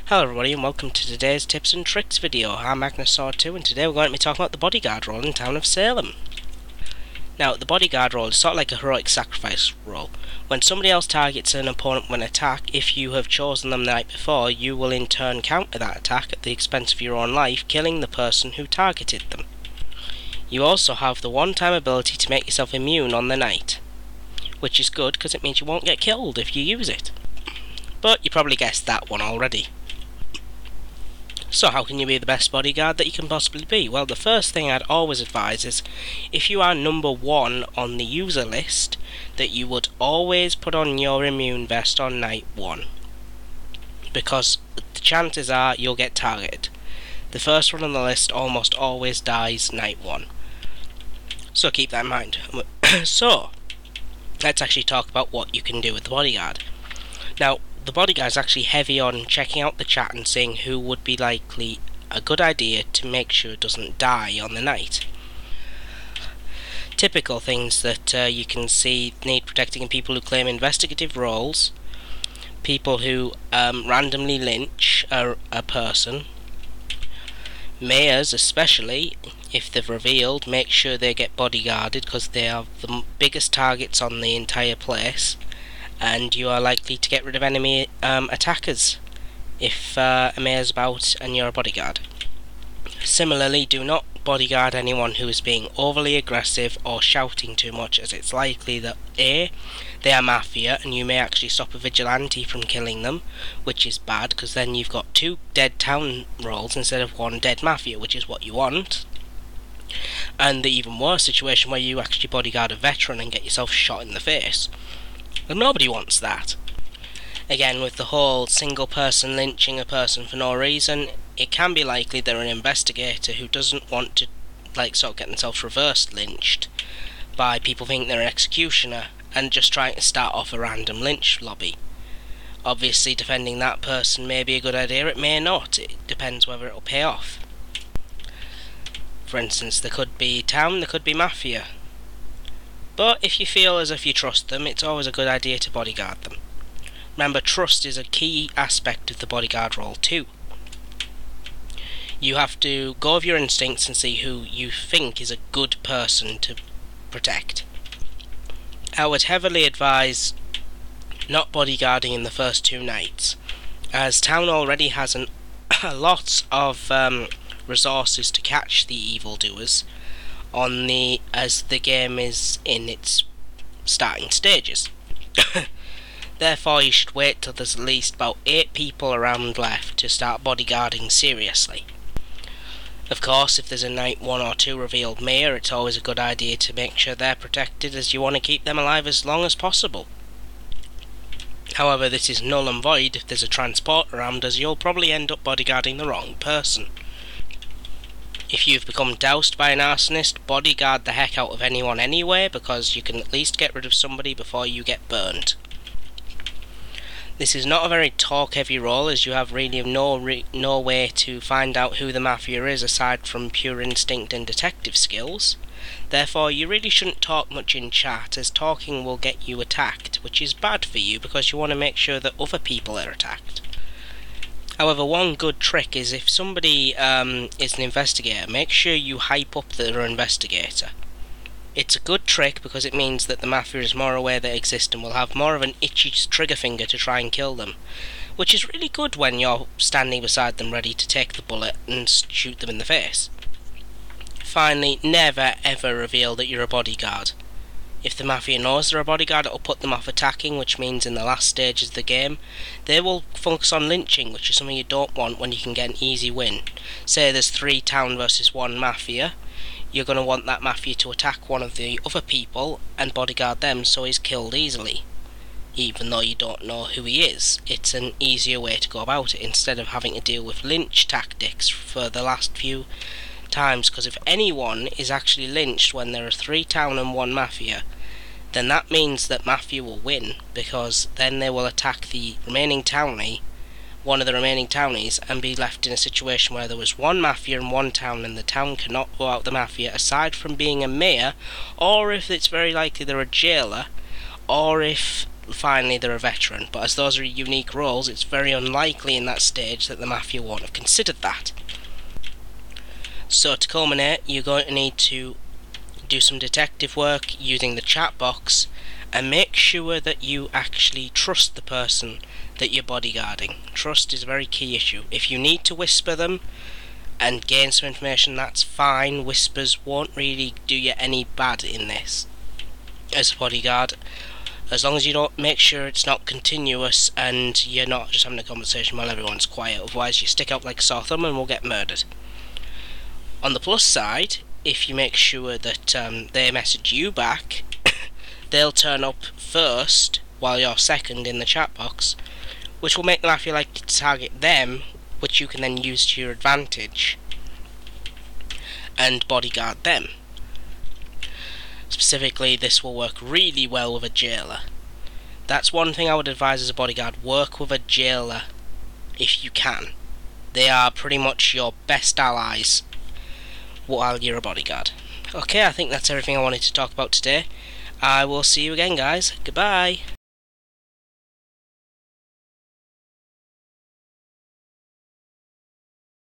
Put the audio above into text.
Hello everybody and welcome to today's tips and tricks video. I'm Magnus2 and today we're going to be talking about the Bodyguard role in the town of Salem. Now, the Bodyguard role is sort of like a heroic sacrifice role. When somebody else targets an opponent with an attack, if you have chosen them the night before, you will in turn counter that attack at the expense of your own life, killing the person who targeted them. You also have the one-time ability to make yourself immune on the night, which is good because it means you won't get killed if you use it. But you probably guessed that one already. So how can you be the best bodyguard that you can possibly be? Well, the first thing I'd always advise is, if you are number 1 on the user list, that you would always put on your immune vest on night 1. Because the chances are you'll get targeted. The first one on the list almost always dies night 1. So keep that in mind. So, let's actually talk about what you can do with the bodyguard. Now, the bodyguard is actually heavy on checking out the chat and seeing who would be likely a good idea to make sure it doesn't die on the night. Typical things that you can see need protecting are people who claim investigative roles, people who randomly lynch a person, mayors especially, if they've revealed, make sure they get bodyguarded because they are the biggest targets on the entire place. And you are likely to get rid of enemy attackers if a mayor's about and you're a bodyguard. Similarly, do not bodyguard anyone who is being overly aggressive or shouting too much, as it's likely that A, they are mafia and you may actually stop a vigilante from killing them, which is bad because then you've got 2 dead town roles instead of 1 dead mafia, which is what you want. And the even worse situation where you actually bodyguard a veteran and get yourself shot in the face. And nobody wants that. Again, with the whole single person lynching a person for no reason, it can be likely they're an investigator who doesn't want to sort of get themselves reverse lynched by people thinking they're an executioner and just trying to start off a random lynch lobby. Obviously, defending that person may be a good idea, it may not. It depends whether it'll pay off. For instance, there could be town, there could be mafia. But if you feel as if you trust them, it's always a good idea to bodyguard them. Remember, trust is a key aspect of the bodyguard role too. You have to go with your instincts and see who you think is a good person to protect. I would heavily advise not bodyguarding in the first 2 nights, as town already has a lot of resources to catch the evildoers as the game is in its starting stages. Therefore, you should wait till there's at least about 8 people around left to start bodyguarding seriously. Of course, if there's a night 1 or 2 revealed mayor, it's always a good idea to make sure they're protected, as you want to keep them alive as long as possible. However, this is null and void if there's a transport around, as you'll probably end up bodyguarding the wrong person. If you've become doused by an arsonist, bodyguard the heck out of anyone anyway, because you can at least get rid of somebody before you get burned. This is not a very talk-heavy role, as you have really no way to find out who the mafia is aside from pure instinct and detective skills. Therefore, you really shouldn't talk much in chat, as talking will get you attacked, which is bad for you because you want to make sure that other people are attacked. However, one good trick is if somebody is an investigator, make sure you hype up that they're an investigator. It's a good trick because it means that the mafia is more aware they exist and will have more of an itchy trigger finger to try and kill them, which is really good when you're standing beside them ready to take the bullet and shoot them in the face. Finally, never ever reveal that you're a bodyguard. If the mafia knows they're a bodyguard, it'll put them off attacking, which means in the last stages of the game, they will focus on lynching, which is something you don't want when you can get an easy win. Say there's 3 town versus 1 mafia, you're going to want that mafia to attack one of the other people and bodyguard them so he's killed easily. Even though you don't know who he is, it's an easier way to go about it, instead of having to deal with lynch tactics for the last few times, because if anyone is actually lynched when there are 3 town and 1 mafia, then that means that mafia will win, because then they will attack the remaining townie, one of the remaining townies, and be left in a situation where there was 1 mafia and 1 town, and the town cannot go out the mafia aside from being a mayor, or if it's very likely they're a jailer, or if finally they're a veteran, but as those are unique roles, it's very unlikely in that stage that the Mafia won't have considered that. So to culminate, you're going to need to do some detective work using the chat box, and make sure that you actually trust the person that you're bodyguarding. Trust is a very key issue. If you need to whisper them and gain some information, that's fine. Whispers won't really do you any bad in this as a bodyguard, as long as you don't make sure it's not continuous and you're not just having a conversation while everyone's quiet. Otherwise you stick out like a sore thumb and will get murdered. On the plus side, if you make sure that they message you back, they'll turn up first while you're second in the chat box, which will make the Mafia like to target them, which you can then use to your advantage and bodyguard them. Specifically, this will work really well with a jailer. That's one thing I would advise as a bodyguard: work with a jailer if you can. They are pretty much your best allies while you're a bodyguard. Okay, I think that's everything I wanted to talk about today. I will see you again, guys. Goodbye.